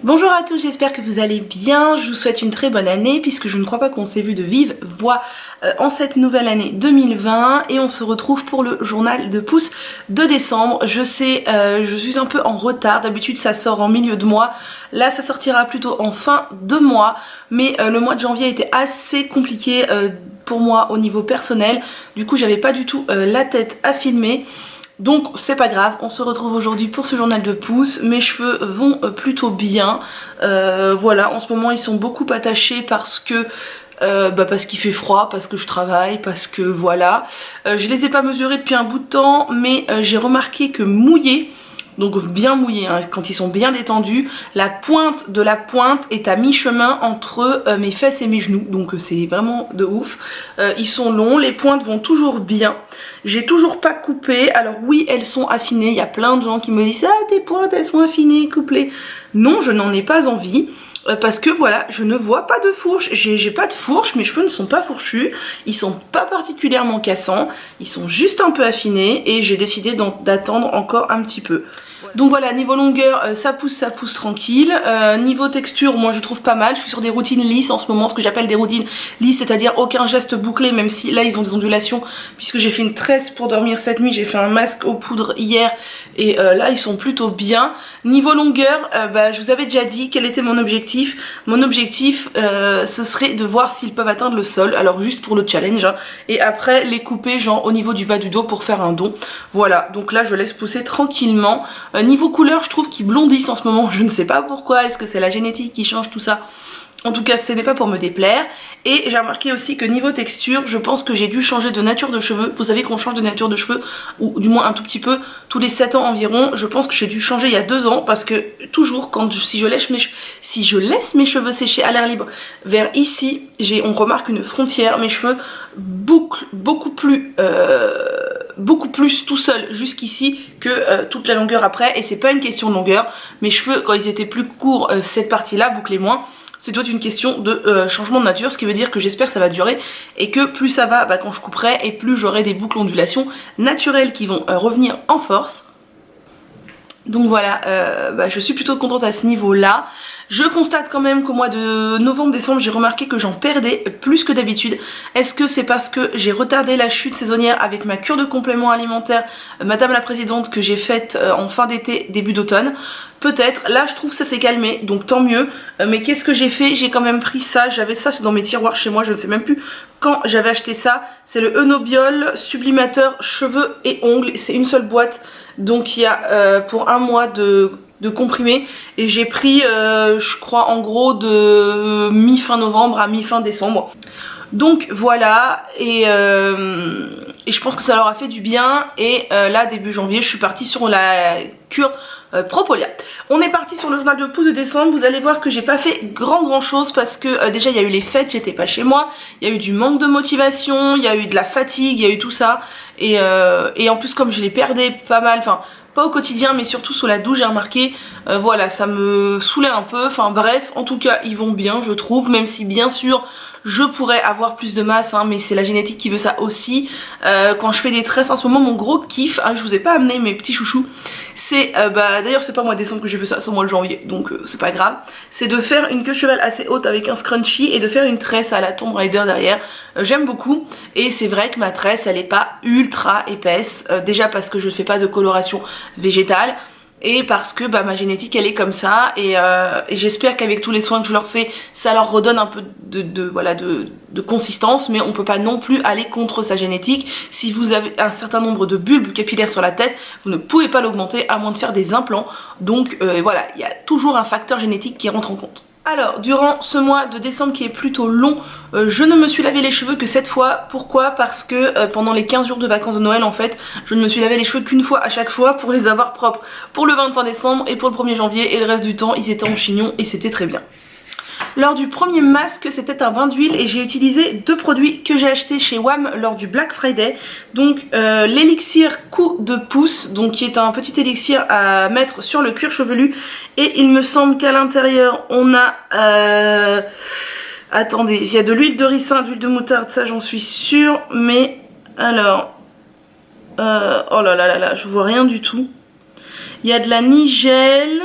Bonjour à tous, j'espère que vous allez bien, je vous souhaite une très bonne année puisque je ne crois pas qu'on s'est vu de vive voix en cette nouvelle année 2020 et on se retrouve pour le journal de pouce de décembre. Je sais, je suis un peu en retard, d'habitude ça sort en milieu de mois, là ça sortira plutôt en fin de mois, mais le mois de janvier a été assez compliqué pour moi au niveau personnel, du coup j'avais pas du tout la tête à filmer. Donc c'est pas grave, on se retrouve aujourd'hui pour ce journal de pouce. Mes cheveux vont plutôt bien. Voilà, en ce moment ils sont beaucoup attachés parce que parce qu'il fait froid, parce que je travaille, parce que voilà. Je les ai pas mesurés depuis un bout de temps, mais j'ai remarqué que mouillés, donc bien mouillés, hein, quand ils sont bien détendus, la pointe de la pointe est à mi-chemin entre mes fesses et mes genoux, donc c'est vraiment de ouf. Ils sont longs, les pointes vont toujours bien, j'ai toujours pas coupé. Alors oui, elles sont affinées, il y a plein de gens qui me disent ah tes pointes elles sont affinées, couplées. Non, je n'en ai pas envie. Parce que voilà, je ne vois pas de fourche, j'ai pas de fourche, mes cheveux ne sont pas fourchus, ils sont pas particulièrement cassants, ils sont juste un peu affinés et j'ai décidé d'attendre encore un petit peu. Donc voilà, niveau longueur, ça pousse tranquille. Niveau texture, moi je trouve pas mal. Je suis sur des routines lisses en ce moment, ce que j'appelle des routines lisses, c'est-à-dire aucun geste bouclé, même si là ils ont des ondulations, puisque j'ai fait une tresse pour dormir cette nuit, j'ai fait un masque aux poudres hier, et là ils sont plutôt bien. Niveau longueur, je vous avais déjà dit quel était mon objectif. Mon objectif, ce serait de voir s'ils peuvent atteindre le sol, alors juste pour le challenge, hein, et après les couper genre au niveau du bas du dos pour faire un don. Voilà, donc là je laisse pousser tranquillement. Niveau couleur, je trouve qu'ils blondissent en ce moment, je ne sais pas pourquoi, est-ce que c'est la génétique qui change tout ça? En tout cas, ce n'est pas pour me déplaire. Et j'ai remarqué aussi que niveau texture, je pense que j'ai dû changer de nature de cheveux. Vous savez qu'on change de nature de cheveux, ou du moins un tout petit peu, tous les 7 ans environ. Je pense que j'ai dû changer il y a 2 ans, parce que toujours, si je laisse mes cheveux sécher à l'air libre, vers ici, on remarque une frontière, mes cheveux bouclent beaucoup plus tout seul jusqu'ici que toute la longueur après. Et c'est pas une question de longueur. Mes cheveux, quand ils étaient plus courts, cette partie-là bouclait moins. C'est toute une question de changement de nature, ce qui veut dire que j'espère que ça va durer et que plus ça va quand je couperai et plus j'aurai des boucles ondulations naturelles qui vont revenir en force. Donc voilà, je suis plutôt contente à ce niveau-là. Je constate quand même qu'au mois de novembre-décembre, j'ai remarqué que j'en perdais plus que d'habitude. Est-ce que c'est parce que j'ai retardé la chute saisonnière avec ma cure de compléments alimentaires, Madame la Présidente, que j'ai faite en fin d'été, début d'automne? Peut-être. Là, je trouve que ça s'est calmé, donc tant mieux. Mais qu'est-ce que j'ai fait? J'ai quand même pris ça. J'avais ça dans mes tiroirs chez moi, je ne sais même plus quand j'avais acheté ça. C'est le Enobiol sublimateur cheveux et ongles. C'est une seule boîte, donc il y a pour un mois de comprimés. Et j'ai pris, je crois, en gros de mi-fin novembre à mi-fin décembre. Donc voilà, et je pense que ça leur a fait du bien. Et là, début janvier, je suis partie sur la cure Propolia. On est parti sur le journal de pouce de décembre. Vous allez voir que j'ai pas fait grand chose parce que déjà il y a eu les fêtes, j'étais pas chez moi, il y a eu du manque de motivation, il y a eu de la fatigue, il y a eu tout ça, et en plus comme je les perdais pas mal, enfin pas au quotidien mais surtout sous la douche, j'ai remarqué, voilà, ça me saoulait un peu. Enfin bref, en tout cas ils vont bien je trouve, même si bien sûr je pourrais avoir plus de masse, hein, mais c'est la génétique qui veut ça aussi. Quand je fais des tresses en ce moment, mon gros kiff, hein, je vous ai pas amené mes petits chouchous, c'est, d'ailleurs c'est pas moi décembre que j'ai fait ça, c'est moi le janvier, donc c'est pas grave, c'est de faire une queue de cheval assez haute avec un scrunchie et de faire une tresse à la Tomb Raider derrière. J'aime beaucoup, et c'est vrai que ma tresse elle est pas ultra épaisse, déjà parce que je fais pas de coloration végétale, et parce que ma génétique elle est comme ça, et j'espère qu'avec tous les soins que je leur fais ça leur redonne un peu de consistance, mais on peut pas non plus aller contre sa génétique. Si vous avez un certain nombre de bulbes capillaires sur la tête, vous ne pouvez pas l'augmenter à moins de faire des implants, donc voilà, il y a toujours un facteur génétique qui rentre en compte. Alors, durant ce mois de décembre qui est plutôt long, je ne me suis lavé les cheveux que 7 fois. Pourquoi? Parce que pendant les 15 jours de vacances de Noël, en fait, je ne me suis lavé les cheveux qu'une fois à chaque fois pour les avoir propres pour le 25 décembre et pour le 1er janvier, et le reste du temps, ils étaient en chignon et c'était très bien. Lors du premier masque, c'était un bain d'huile et j'ai utilisé 2 produits que j'ai achetés chez WAM lors du Black Friday. Donc l'élixir coup de pouce, donc qui est un petit élixir à mettre sur le cuir chevelu, et il me semble qu'à l'intérieur on a attendez, il y a de l'huile de ricin, d'huile de moutarde, ça j'en suis sûre, mais alors oh là là là là, je vois rien du tout. Il y a de la nigelle.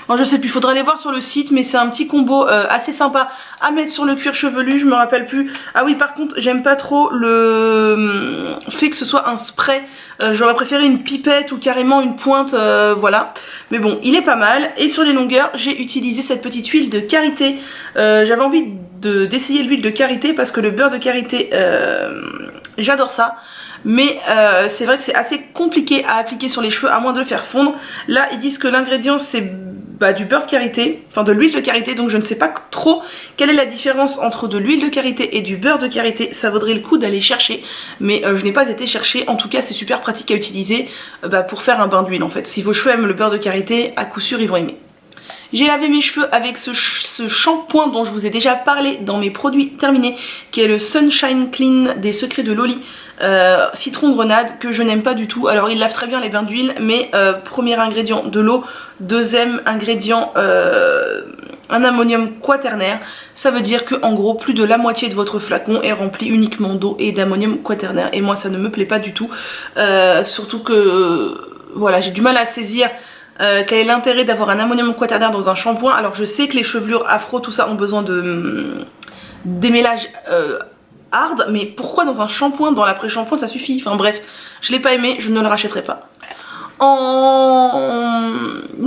Moi je sais plus, faudra aller voir sur le site, mais c'est un petit combo assez sympa à mettre sur le cuir chevelu, je me rappelle plus. Ah oui, par contre j'aime pas trop le fait que ce soit un spray, j'aurais préféré une pipette ou carrément une pointe, voilà. Mais bon, il est pas mal. Et sur les longueurs, j'ai utilisé cette petite huile de karité. J'avais envie d'essayer l'huile de karité parce que le beurre de karité, j'adore ça. Mais c'est vrai que c'est assez compliqué à appliquer sur les cheveux à moins de le faire fondre. Là ils disent que l'ingrédient c'est du beurre de karité, enfin de l'huile de karité, donc je ne sais pas trop quelle est la différence entre de l'huile de karité et du beurre de karité. Ça vaudrait le coup d'aller chercher, mais je n'ai pas été chercher. En tout cas c'est super pratique à utiliser pour faire un bain d'huile en fait. Si vos cheveux aiment le beurre de karité, à coup sûr ils vont aimer. J'ai lavé mes cheveux avec ce shampoing dont je vous ai déjà parlé dans mes produits terminés, qui est le Sunshine Clean des Secrets de Loli, citron grenade, que je n'aime pas du tout. Alors il lave très bien les bains d'huile, mais premier ingrédient de l'eau, deuxième ingrédient un ammonium quaternaire. Ça veut dire que en gros plus de la moitié de votre flacon est rempli uniquement d'eau et d'ammonium quaternaire, et moi ça ne me plaît pas du tout, surtout que voilà, j'ai du mal à saisir quel est l'intérêt d'avoir un ammonium quaternaire dans un shampoing. Alors je sais que les chevelures afro tout ça ont besoin de démêlage hard, mais pourquoi dans un shampoing, dans l'après-shampoing ça suffit. Enfin bref, je l'ai pas aimé, je ne le rachèterai pas. En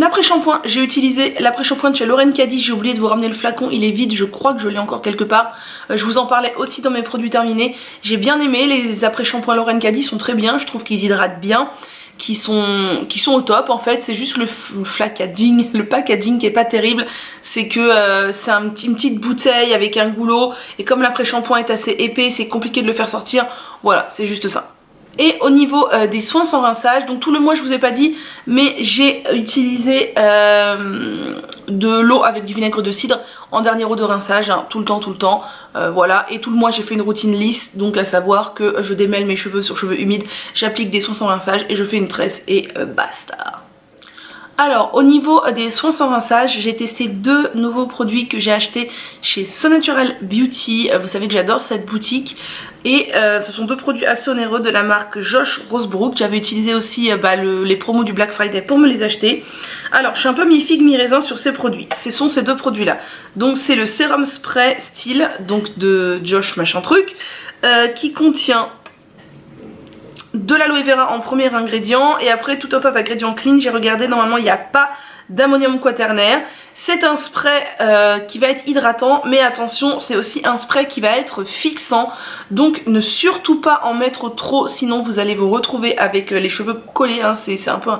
après-shampoing, j'ai utilisé l'après-shampoing de chez Lauren Caddy. J'ai oublié de vous ramener le flacon, il est vide, je crois que je l'ai encore quelque part. Je vous en parlais aussi dans mes produits terminés. J'ai bien aimé, les après-shampoings Lauren Caddy sont très bien, je trouve qu'ils hydratent bien, qui sont au top en fait. C'est juste le packaging qui est pas terrible. C'est que c'est une petite bouteille avec un goulot, et comme l'après-shampoing est assez épais, c'est compliqué de le faire sortir. Voilà, c'est juste ça. Et au niveau des soins sans rinçage, donc tout le mois je vous ai pas dit, mais j'ai utilisé de l'eau avec du vinaigre de cidre en dernier eau de rinçage, hein, tout le temps, voilà. Et tout le mois j'ai fait une routine lisse, donc à savoir que je démêle mes cheveux sur cheveux humides, j'applique des soins sans rinçage et je fais une tresse et basta. Alors au niveau des soins sans rinçage, j'ai testé deux nouveaux produits que j'ai achetés chez So Natural Beauty. Vous savez que j'adore cette boutique, et ce sont deux produits assez onéreux de la marque Josh Rosebrook. J'avais utilisé aussi les promos du Black Friday pour me les acheter. Alors je suis un peu mi-figue mi-raisin sur ces produits. Ce sont ces deux produits là. Donc c'est le sérum spray style, donc de Josh machin truc, qui contient de l'aloe vera en premier ingrédient, et après tout un tas d'ingrédients clean. J'ai regardé, normalement il n'y a pas d'ammonium quaternaire. C'est un spray qui va être hydratant, mais attention, c'est aussi un spray qui va être fixant, donc ne surtout pas en mettre trop, sinon vous allez vous retrouver avec les cheveux collés, hein. C'est un peu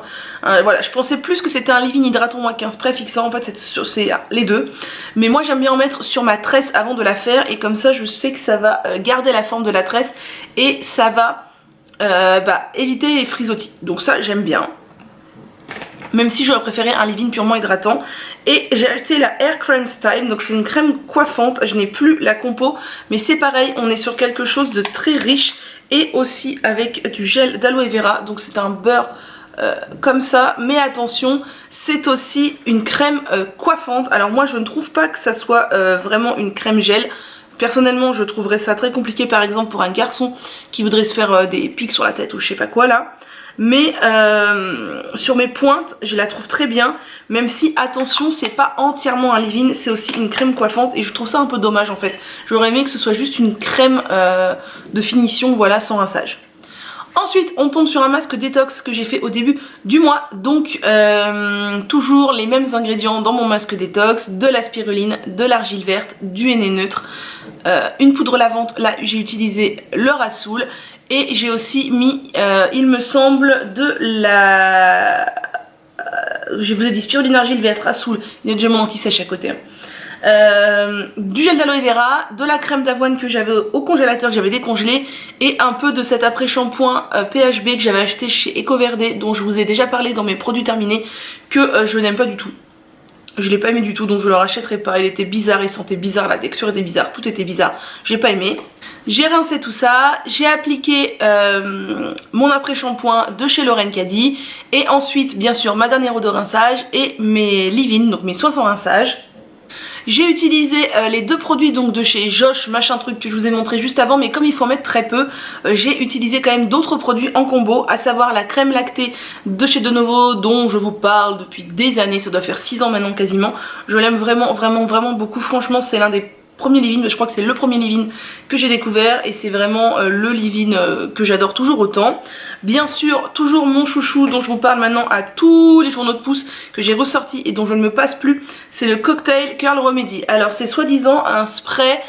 voilà, je pensais plus que c'était un leave-in hydratant moi qu'un spray fixant, en fait c'est les deux, mais moi j'aime bien en mettre sur ma tresse avant de la faire, et comme ça je sais que ça va garder la forme de la tresse, et ça va éviter les frisottis, donc ça j'aime bien, même si j'aurais préféré un leave-in purement hydratant. Et j'ai acheté la Hair Crème Style, donc c'est une crème coiffante, je n'ai plus la compo, mais c'est pareil, on est sur quelque chose de très riche, et aussi avec du gel d'aloe vera, donc c'est un beurre comme ça, mais attention, c'est aussi une crème coiffante. Alors moi je ne trouve pas que ça soit vraiment une crème gel. Personnellement je trouverais ça très compliqué par exemple pour un garçon qui voudrait se faire des pics sur la tête ou je sais pas quoi là. Mais sur mes pointes je la trouve très bien, même si attention c'est pas entièrement un leave-in, c'est aussi une crème coiffante, et je trouve ça un peu dommage en fait. J'aurais aimé que ce soit juste une crème de finition, voilà, sans rinçage. Ensuite on tombe sur un masque détox que j'ai fait au début du mois, donc toujours les mêmes ingrédients dans mon masque détox, de la spiruline, de l'argile verte, du henné neutre, une poudre lavante, là j'ai utilisé le Rassoul, et j'ai aussi mis il me semble de la je vous ai dit spiruline, argile verte, Rassoul, il y a déjà mon anti-sèche à côté, du gel d'aloe vera, de la crème d'avoine que j'avais au congélateur, que j'avais décongelé, et un peu de cet après-shampoing PHB que j'avais acheté chez Ecoverde, dont je vous ai déjà parlé dans mes produits terminés, que je n'aime pas du tout. Je l'ai pas aimé du tout, donc je le rachèterai pas. Il était bizarre, il sentait bizarre, la texture était bizarre, tout était bizarre, j'ai pas aimé. J'ai rincé tout ça, j'ai appliqué mon après-shampoing de chez Lauren Caddy, et ensuite bien sûr ma dernière eau de rinçage et mes leave-in, donc mes soins sans rinçage. J'ai utilisé les deux produits donc de chez Josh machin truc que je vous ai montré juste avant, mais comme il faut en mettre très peu, j'ai utilisé quand même d'autres produits en combo, à savoir la crème lactée de chez Denovo dont je vous parle depuis des années, ça doit faire 6 ans maintenant quasiment. Je l'aime vraiment vraiment vraiment beaucoup, franchement c'est l'un des premier leave-in, je crois que c'est le premier leave-in que j'ai découvert et c'est vraiment le leave-in que j'adore toujours autant. Bien sûr, toujours mon chouchou dont je vous parle maintenant à tous les journaux de pouce que j'ai ressorti et dont je ne me passe plus, c'est le Cocktail Curl Remedy. Alors c'est soi-disant un spray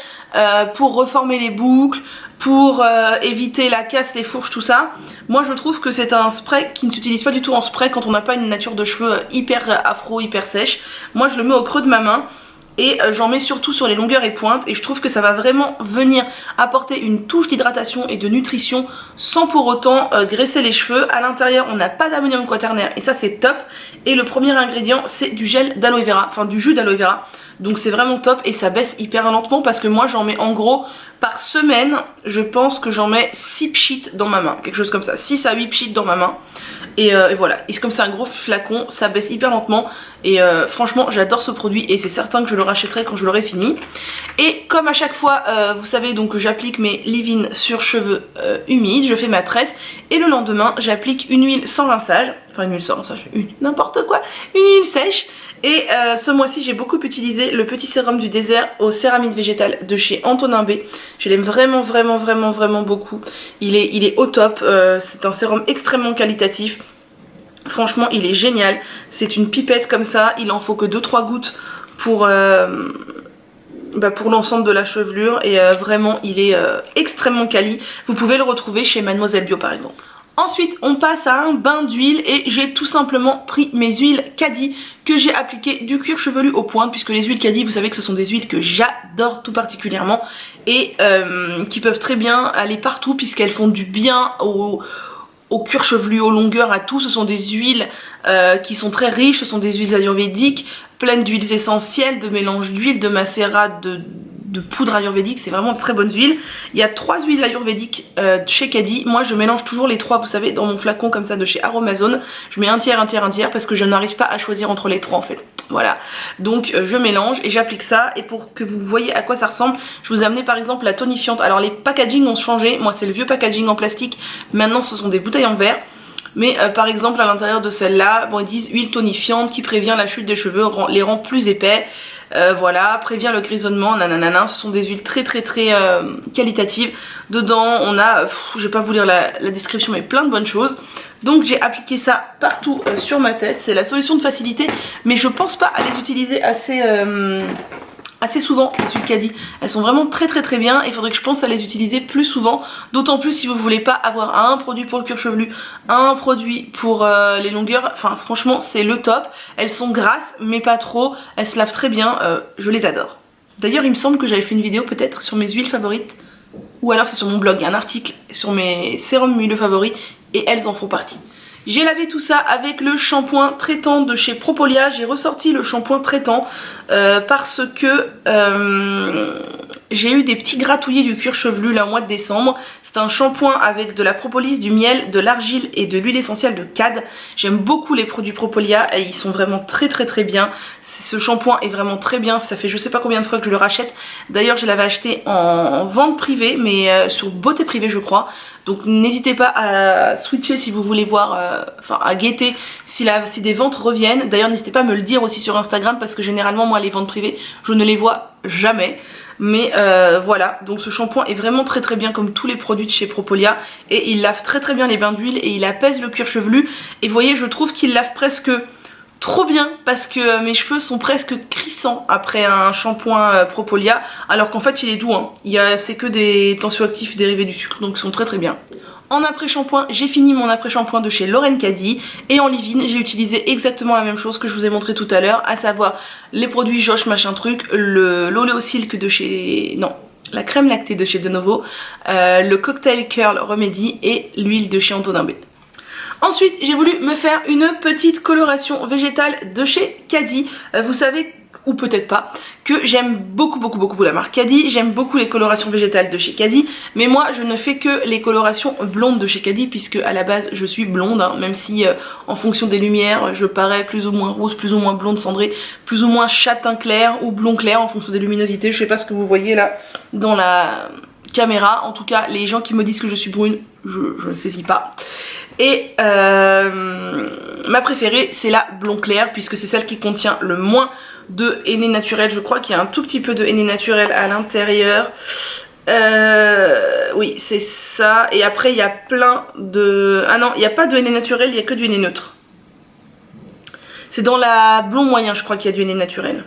pour reformer les boucles, pour éviter la casse, les fourches, tout ça. Moi je trouve que c'est un spray qui ne s'utilise pas du tout en spray quand on n'a pas une nature de cheveux hyper afro, hyper sèche. Moi je le mets au creux de ma main. Et j'en mets surtout sur les longueurs et pointes et je trouve que ça va vraiment venir apporter une touche d'hydratation et de nutrition sans pour autant graisser les cheveux. À l'intérieur on n'a pas d'ammonium quaternaire et ça c'est top. Et le premier ingrédient c'est du gel d'aloe vera, enfin du jus d'aloe vera. Donc c'est vraiment top et ça baisse hyper lentement parce que moi j'en mets en gros par semaine, je pense que j'en mets 6 pchits dans ma main, quelque chose comme ça, 6 à 8 pchits dans ma main. Et voilà, et comme c'est un gros flacon, ça baisse hyper lentement et franchement j'adore ce produit et c'est certain que je le rachèterai quand je l'aurai fini. Et comme à chaque fois, vous savez donc que j'applique mes leave-in sur cheveux humides, je fais ma tresse et le lendemain j'applique une huile sans rinçage, enfin une huile sans rinçage, n'importe quoi, une huile sèche. Et ce mois-ci j'ai beaucoup utilisé le petit sérum du désert aux céramides végétales de chez Antonin B. Je l'aime vraiment vraiment vraiment vraiment beaucoup. Il est au top, c'est un sérum extrêmement qualitatif. Franchement il est génial. C'est une pipette comme ça, il en faut que 2-3 gouttes pour l'ensemble de la chevelure. Et vraiment il est extrêmement quali. Vous pouvez le retrouver chez Mademoiselle Bio par exemple. Ensuite on passe à un bain d'huile et j'ai tout simplement pris mes huiles Caddy que j'ai appliquées du cuir chevelu aux pointes, puisque les huiles Caddy vous savez que ce sont des huiles que j'adore tout particulièrement et qui peuvent très bien aller partout puisqu'elles font du bien au cuir chevelu, aux longueurs, à tout. Ce sont des huiles qui sont très riches, ce sont des huiles ayurvédiques pleines d'huiles essentielles, de mélange d'huile, de macérat, de poudre ayurvédique, c'est vraiment de très bonnes huiles. Il y a 3 huiles ayurvédiques chez Caddy. Moi je mélange toujours les 3, vous savez, dans mon flacon comme ça de chez Aromazone. Je mets un tiers, un tiers, un tiers parce que je n'arrive pas à choisir entre les 3 en fait. Voilà, donc je mélange et j'applique ça. Et pour que vous voyez à quoi ça ressemble, je vous ai amené par exemple la tonifiante. Alors les packaging ont changé, moi c'est le vieux packaging en plastique, maintenant ce sont des bouteilles en verre. Mais par exemple à l'intérieur de celle-là, bon, ils disent huile tonifiante qui prévient la chute des cheveux, les rend plus épais. Voilà, prévient le grisonnement, nanana. Ce sont des huiles très qualitatives. Dedans on a, je vais pas vous lire la description, mais plein de bonnes choses. Donc j'ai appliqué ça partout sur ma tête. C'est la solution de facilité, mais je pense pas à les utiliser assez souvent, les huiles Caddy. Elles sont vraiment très bien. Il faudrait que je pense à les utiliser plus souvent. D'autant plus si vous voulez pas avoir un produit pour le cuir chevelu, un produit pour les longueurs. Enfin franchement c'est le top. Elles sont grasses mais pas trop. Elles se lavent très bien. Je les adore. D'ailleurs il me semble que j'avais fait une vidéo peut-être sur mes huiles favorites. Ou alors c'est sur mon blog. Il y a un article sur mes sérums huileux favoris. Et elles en font partie. J'ai lavé tout ça avec le shampoing traitant de chez Propolia. J'ai ressorti le shampoing traitant parce que j'ai eu des petits gratouillis du cuir chevelu là au mois de décembre. C'est un shampoing avec de la propolis, du miel, de l'argile et de l'huile essentielle de cad. J'aime beaucoup les produits Propolia et ils sont vraiment très bien. Ce shampoing est vraiment très bien. Ça fait je sais pas combien de fois que je le rachète. D'ailleurs je l'avais acheté en vente privée, mais sur Beauté Privée je crois. Donc n'hésitez pas à switcher si vous voulez voir, enfin à guetter si des ventes reviennent. D'ailleurs n'hésitez pas à me le dire aussi sur Instagram parce que généralement moi les ventes privées je ne les vois jamais. Mais voilà, donc ce shampoing est vraiment très bien comme tous les produits de chez Propolia. Et il lave très bien les bains d'huile et il apaise le cuir chevelu. Et vous voyez je trouve qu'il lave presque trop bien parce que mes cheveux sont presque crissants après un shampoing Propolia, alors qu'en fait il est doux, hein. C'est que des tensioactifs dérivés du sucre, donc ils sont très bien. En après-shampoing, j'ai fini mon après-shampoing de chez Lauren Caddy et en leave-in, j'ai utilisé exactement la même chose que je vous ai montré tout à l'heure, à savoir les produits Josh machin truc, l'Oleo Silk de chez... non, la crème lactée de chez Denovo, le Cocktail Curl Remedy et l'huile de chez Antonin B. Ensuite j'ai voulu me faire une petite coloration végétale de chez Caddy. Vous savez ou peut-être pas, que j'aime beaucoup la marque Caddy, j'aime beaucoup les colorations végétales de chez Caddy, mais moi je ne fais que les colorations blondes de chez Caddy, puisque à la base je suis blonde, hein, même si en fonction des lumières je parais plus ou moins rose, plus ou moins blonde cendrée, plus ou moins châtain clair ou blond clair en fonction des luminosités. Je sais pas ce que vous voyez là dans la caméra, en tout cas les gens qui me disent que je suis brune, je ne saisis pas. Et ma préférée c'est la blond clair, puisque c'est celle qui contient le moins de henné naturel. Je crois qu'il y a un tout petit peu de henné naturel à l'intérieur. Oui, c'est ça. Et après il y a plein de... Ah non, il n'y a pas de henné naturel, il n'y a que du henné neutre. C'est dans la blond moyen, je crois qu'il y a du henné naturel.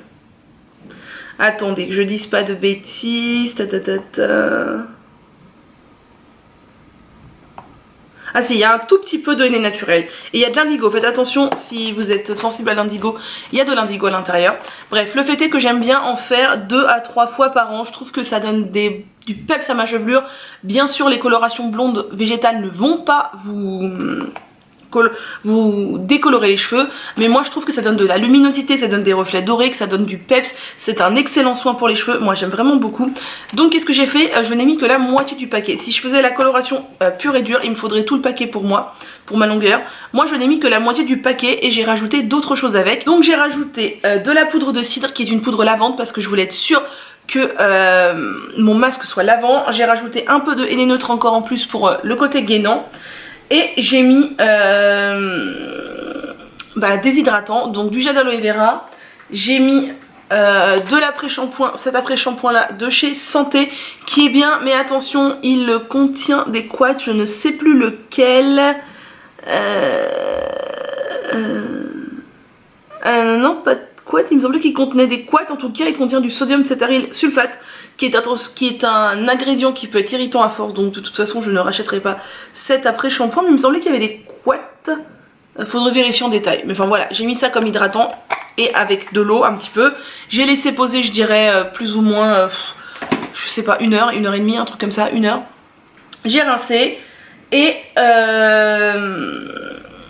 Attendez, que je dise pas de bêtises. Ah si, il y a un tout petit peu de henné naturel. Et il y a de l'indigo. Faites attention si vous êtes sensible à l'indigo. Il y a de l'indigo à l'intérieur. Bref, le fait est que j'aime bien en faire 2 à 3 fois par an. Je trouve que ça donne du peps à ma chevelure. Bien sûr, les colorations blondes végétales ne vont pas vous décolorer les cheveux, mais moi je trouve que ça donne de la luminosité, ça donne des reflets dorés, que ça donne du peps. C'est un excellent soin pour les cheveux, moi j'aime vraiment beaucoup. Donc qu'est-ce que j'ai fait? Je n'ai mis que la moitié du paquet. Si je faisais la coloration pure et dure, il me faudrait tout le paquet pour moi, pour ma longueur. Moi je n'ai mis que la moitié du paquet et j'ai rajouté d'autres choses avec. Donc j'ai rajouté de la poudre de cidre qui est une poudre lavande, parce que je voulais être sûre que mon masque soit lavant. J'ai rajouté un peu de henné neutre encore en plus pour le côté gainant. Et j'ai mis des hydratants, donc du gel d'aloe vera. J'ai mis de l'après-shampoing, cet après-shampoing là de chez Santé qui est bien, mais attention, il contient des couates, je ne sais plus lequel. Non, pas de couates, il me semblait qu'il contenait des couates. En tout cas, il contient du sodium cétaryl sulfate qui est un ingrédient qui peut être irritant à force, donc de toute façon je ne rachèterai pas cet après-shampoing, mais il me semblait qu'il y avait des couettes, faudrait vérifier en détail, mais enfin voilà, j'ai mis ça comme hydratant et avec de l'eau un petit peu, j'ai laissé poser je dirais plus ou moins, je sais pas, 1 heure, 1 heure et demie, un truc comme ça, 1 heure, j'ai rincé et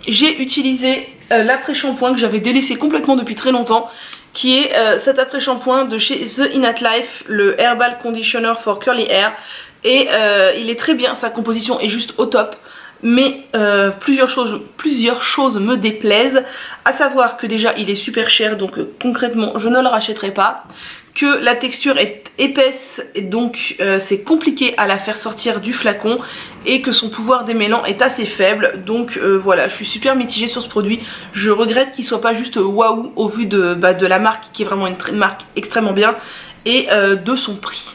j'ai utilisé l'après-shampoing que j'avais délaissé complètement depuis très longtemps, qui est cet après-shampoing de chez The Innate Life, le Herbal Conditioner for Curly Hair. Et il est très bien, sa composition est juste au top. Mais plusieurs choses me déplaisent. À savoir que déjà il est super cher, donc concrètement je ne le rachèterai pas. Que la texture est épaisse et donc c'est compliqué à la faire sortir du flacon, et que son pouvoir démêlant est assez faible. Donc voilà, je suis super mitigée sur ce produit. Je regrette qu'il soit pas juste waouh au vu de la marque, qui est vraiment une marque extrêmement bien, et de son prix.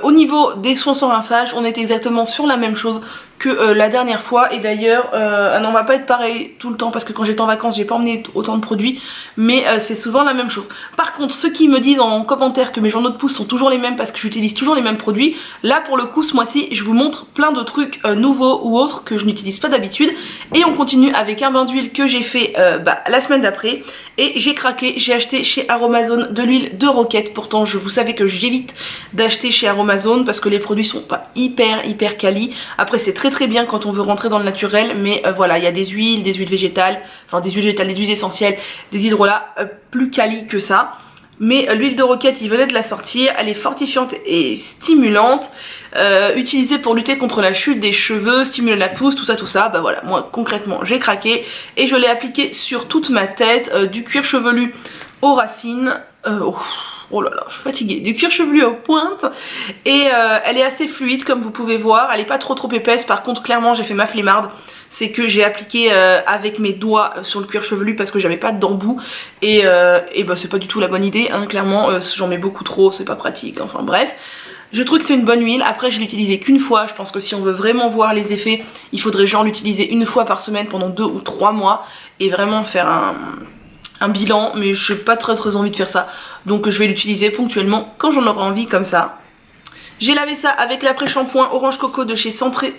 Au niveau des soins sans rinçage, on est exactement sur la même chose que la dernière fois. Et d'ailleurs, on va pas être pareil tout le temps, parce que quand j'étais en vacances j'ai pas emmené autant de produits, mais c'est souvent la même chose. Par contre, ceux qui me disent en commentaire que mes journaux de pouce sont toujours les mêmes parce que j'utilise toujours les mêmes produits, là pour le coup ce mois-ci je vous montre plein de trucs nouveaux ou autres que je n'utilise pas d'habitude. Et on continue avec un bain d'huile que j'ai fait la semaine d'après, et j'ai craqué, j'ai acheté chez Aromazone de l'huile de roquette. Pourtant vous savez que j'évite d'acheter chez Aromazone parce que les produits sont pas hyper quali. Après c'est très bien quand on veut rentrer dans le naturel, mais voilà, il y a des huiles végétales, des huiles essentielles, des hydrolats plus quali que ça. Mais l'huile de roquette, il venait de la sortir, elle est fortifiante et stimulante, utilisée pour lutter contre la chute des cheveux, stimuler la pousse, tout ça. Bah voilà, moi concrètement j'ai craqué et je l'ai appliqué sur toute ma tête, du cuir chevelu aux racines. Oh là là, je suis fatiguée, du cuir chevelu aux pointes, et elle est assez fluide comme vous pouvez voir, elle est pas trop épaisse. Par contre clairement j'ai fait ma flemmarde, c'est que j'ai appliqué avec mes doigts sur le cuir chevelu parce que j'avais pas d'embout, et c'est pas du tout la bonne idée, hein, clairement j'en mets beaucoup trop, c'est pas pratique, enfin bref. Je trouve que c'est une bonne huile. Après je l'ai utilisée qu'une fois, je pense que si on veut vraiment voir les effets, il faudrait genre l'utiliser 1 fois par semaine pendant 2 ou 3 mois et vraiment faire un bilan, mais je n'ai pas très envie de faire ça, donc je vais l'utiliser ponctuellement quand j'en aurai envie comme ça. J'ai lavé ça avec l'après-shampoing Orange Coco de chez Santé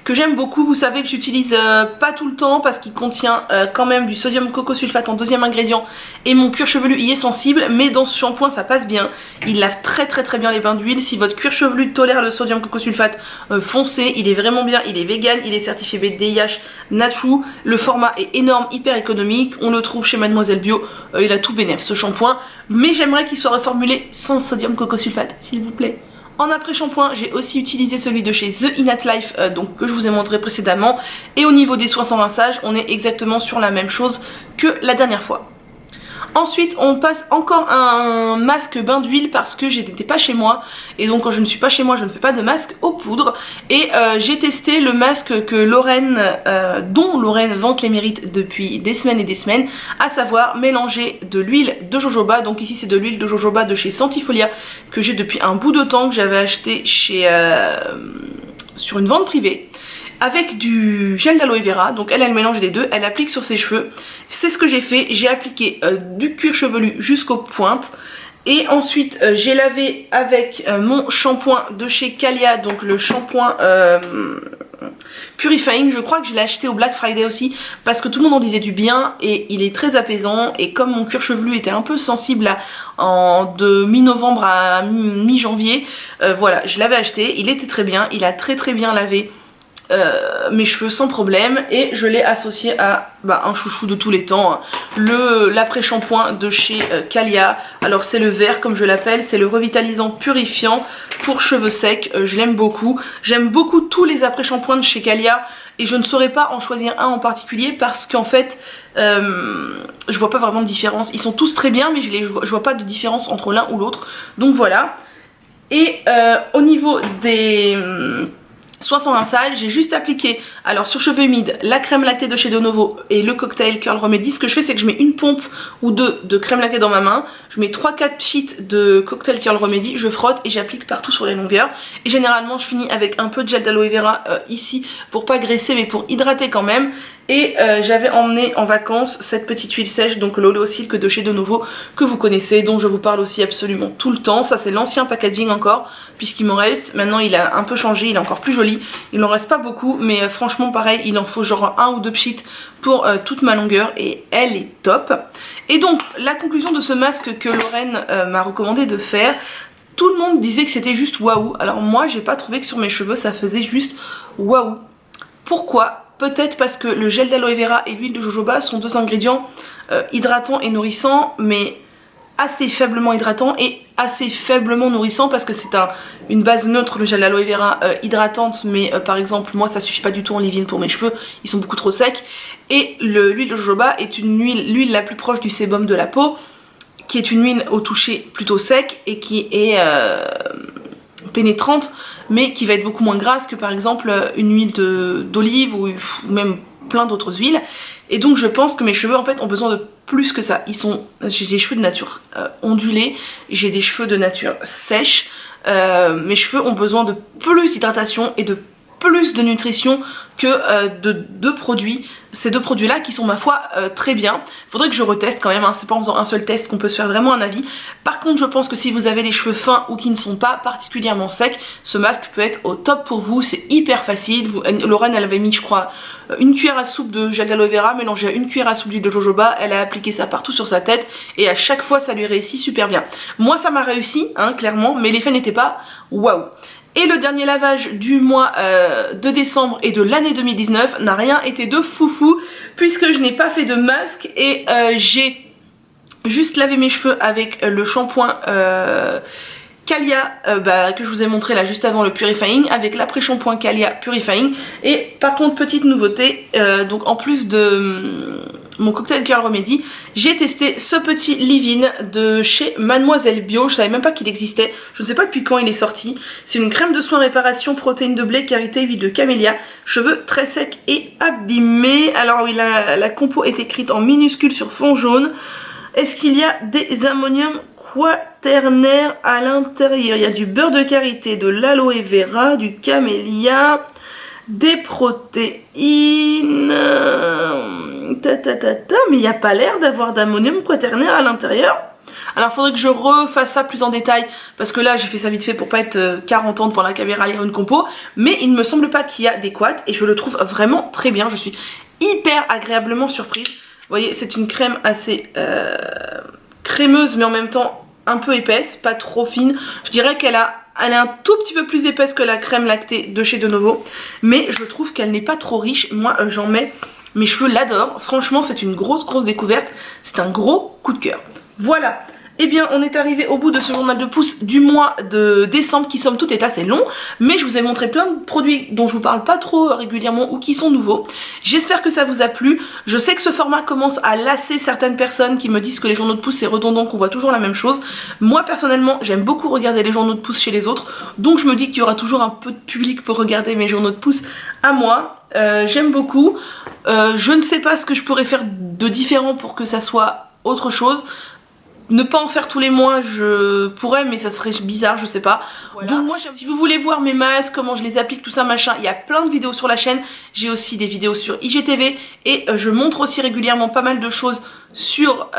que j'aime beaucoup. Vous savez que j'utilise pas tout le temps parce qu'il contient quand même du sodium coco-sulfate en deuxième ingrédient et mon cuir chevelu y est sensible, mais dans ce shampoing ça passe bien. Il lave très bien les bains d'huile. Si votre cuir chevelu tolère le sodium coco-sulfate, foncez, il est vraiment bien, il est vegan, il est certifié BDIH Nature. Le format est énorme, hyper économique, on le trouve chez Mademoiselle Bio, il a tout bénef ce shampoing, mais j'aimerais qu'il soit reformulé sans sodium coco-sulfate, s'il vous plaît. En après-shampoing, j'ai aussi utilisé celui de chez The Innat Life, donc que je vous ai montré précédemment, et au niveau des soins sans rinçage, on est exactement sur la même chose que la dernière fois. Ensuite on passe encore un masque bain d'huile parce que j'étais pas chez moi et donc quand je ne suis pas chez moi je ne fais pas de masque aux poudres et j'ai testé le masque que Lorraine, dont Lorraine vante les mérites depuis des semaines et des semaines, à savoir mélanger de l'huile de jojoba. Donc ici c'est de l'huile de jojoba de chez Santifolia que j'ai depuis un bout de temps, que j'avais acheté chez sur une vente privée, avec du gel d'aloe vera. Donc elle mélange les deux, elle applique sur ses cheveux. C'est ce que j'ai fait, j'ai appliqué du cuir chevelu jusqu'aux pointes. Et ensuite j'ai lavé avec mon shampoing de chez Calia, donc le shampoing Purifying. Je crois que je l'ai acheté au Black Friday aussi parce que tout le monde en disait du bien et il est très apaisant. Et comme mon cuir chevelu était un peu sensible de mi-novembre à mi-janvier, voilà, je l'avais acheté, il était très bien, il a très bien lavé mes cheveux sans problème et je l'ai associé à un chouchou de tous les temps, l'après-shampoing de chez Calia. Alors c'est le vert comme je l'appelle, c'est le revitalisant purifiant pour cheveux secs. Je l'aime beaucoup, j'aime beaucoup tous les après-shampoings de chez Calia et je ne saurais pas en choisir un en particulier parce qu'en fait je vois pas vraiment de différence. Ils sont tous très bien mais je vois pas de différence entre l'un ou l'autre, donc voilà. Et au niveau des soins sans rinçage, j'ai juste appliqué, alors sur cheveux humides, la crème lactée de chez De Novo et le cocktail Curl Remedy. Ce que je fais c'est que je mets une pompe ou deux de crème lactée dans ma main, je mets 3-4 sheets de cocktail Curl Remedy, je frotte et j'applique partout sur les longueurs. Et généralement je finis avec un peu de gel d'aloe vera ici pour pas graisser mais pour hydrater quand même. Et j'avais emmené en vacances cette petite huile sèche, donc l'Oleo Silk de chez De Novo, que vous connaissez, dont je vous parle aussi absolument tout le temps. Ça c'est l'ancien packaging encore, puisqu'il m'en reste. Maintenant il a un peu changé, il est encore plus joli. Il n'en reste pas beaucoup, mais franchement pareil, il en faut genre un ou deux pchits pour toute ma longueur et elle est top. Et donc la conclusion de ce masque que Lorraine m'a recommandé de faire, tout le monde disait que c'était juste waouh. Alors moi j'ai pas trouvé que sur mes cheveux ça faisait juste waouh. Pourquoi ? Peut-être parce que le gel d'aloe vera et l'huile de jojoba sont deux ingrédients hydratants et nourrissants, mais assez faiblement hydratants et assez faiblement nourrissants parce que c'est une base neutre, le gel d'aloe vera hydratante, mais par exemple moi ça suffit pas du tout en leave-in pour mes cheveux, ils sont beaucoup trop secs. Et l'huile de jojoba est l'huile la plus proche du sébum de la peau, qui est une huile au toucher plutôt sec et qui est pénétrante, mais qui va être beaucoup moins grasse que par exemple une huile d'olive ou même plein d'autres huiles. Et donc je pense que mes cheveux en fait ont besoin de plus que ça. J'ai des cheveux de nature ondulés, j'ai des cheveux de nature sèche. Mes cheveux ont besoin de plus d'hydratation et de plus de nutrition que de deux produits. Ces deux produits là qui sont ma foi très bien. Faudrait que je reteste quand même, hein. C'est pas en faisant un seul test qu'on peut se faire vraiment un avis. Par contre je pense que si vous avez les cheveux fins ou qui ne sont pas particulièrement secs, ce masque peut être au top pour vous. C'est hyper facile. Lorraine elle avait mis je crois une cuillère à soupe de gel d'aloe vera mélangé à une cuillère à soupe d'huile de jojoba. Elle a appliqué ça partout sur sa tête et à chaque fois ça lui réussit super bien. Moi ça m'a réussi hein, clairement, mais l'effet n'était pas waouh. Et le dernier lavage du mois de décembre et de l'année 2019 n'a rien été de foufou puisque je n'ai pas fait de masque et j'ai juste lavé mes cheveux avec le shampoing Calia que je vous ai montré là juste avant, le Purifying, avec l'après-shampoing Calia Purifying. Et par contre petite nouveauté, donc en plus de mon cocktail Curl Remedy, j'ai testé ce petit leave-in de chez Mademoiselle Bio. Je savais même pas qu'il existait, je ne sais pas depuis quand il est sorti. C'est une crème de soin réparation, protéines de blé, karité, huile de camélia, cheveux très secs et abîmés. Alors oui, la compo est écrite en minuscule sur fond jaune. Est-ce qu'il y a des ammoniums quaternaires à l'intérieur? Il y a du beurre de karité, de l'aloe vera, du camélia, des protéines, mais il n'y a pas l'air d'avoir d'ammonium quaternaire à l'intérieur. Alors faudrait que je refasse ça plus en détail parce que là j'ai fait ça vite fait pour pas être 40 ans devant la caméra à lire une compo, mais il ne me semble pas qu'il y a des quads et je le trouve vraiment très bien. Je suis hyper agréablement surprise. Vous voyez, c'est une crème assez crémeuse mais en même temps un peu épaisse, pas trop fine. Je dirais qu'elle est un tout petit peu plus épaisse que la crème lactée de chez De Novo, mais je trouve qu'elle n'est pas trop riche. Moi j'en mets, mes cheveux l'adorent. Franchement c'est une grosse découverte, c'est un gros coup de cœur. Voilà. Eh bien on est arrivé au bout de ce journal de pouce du mois de décembre qui somme toute est assez long, mais je vous ai montré plein de produits dont je vous parle pas trop régulièrement ou qui sont nouveaux. J'espère que ça vous a plu. Je sais que ce format commence à lasser certaines personnes qui me disent que les journaux de pouce c'est redondant, qu'on voit toujours la même chose. Moi personnellement j'aime beaucoup regarder les journaux de pouce chez les autres, donc je me dis qu'il y aura toujours un peu de public pour regarder mes journaux de pouce à moi. J'aime beaucoup. Je ne sais pas ce que je pourrais faire de différent pour que ça soit autre chose. Ne pas en faire tous les mois, je pourrais, mais ça serait bizarre, je sais pas. Voilà. Donc moi, si vous voulez voir mes masques, comment je les applique, tout ça machin, il y a plein de vidéos sur la chaîne. J'ai aussi des vidéos sur IGTV et je montre aussi régulièrement pas mal de choses sur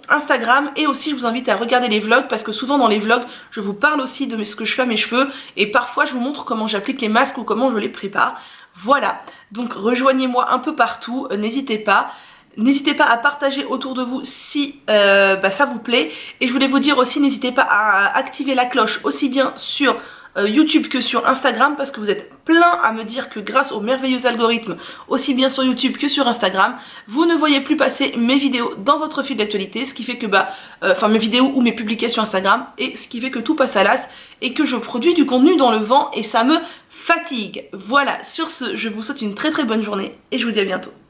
Instagram. Et aussi je vous invite à regarder les vlogs parce que souvent dans les vlogs je vous parle aussi de ce que je fais à mes cheveux et parfois je vous montre comment j'applique les masques ou comment je les prépare. Voilà, donc rejoignez-moi un peu partout, n'hésitez pas. N'hésitez pas à partager autour de vous si ça vous plaît. Et je voulais vous dire aussi, n'hésitez pas à activer la cloche aussi bien sur YouTube que sur Instagram parce que vous êtes plein à me dire que grâce aux merveilleux algorithmes, aussi bien sur YouTube que sur Instagram, vous ne voyez plus passer mes vidéos dans votre fil d'actualité, ce qui fait que mes vidéos ou mes publications Instagram, et ce qui fait que tout passe à l'as et que je produis du contenu dans le vent et ça me fatigue. Voilà, sur ce, je vous souhaite une très bonne journée et je vous dis à bientôt.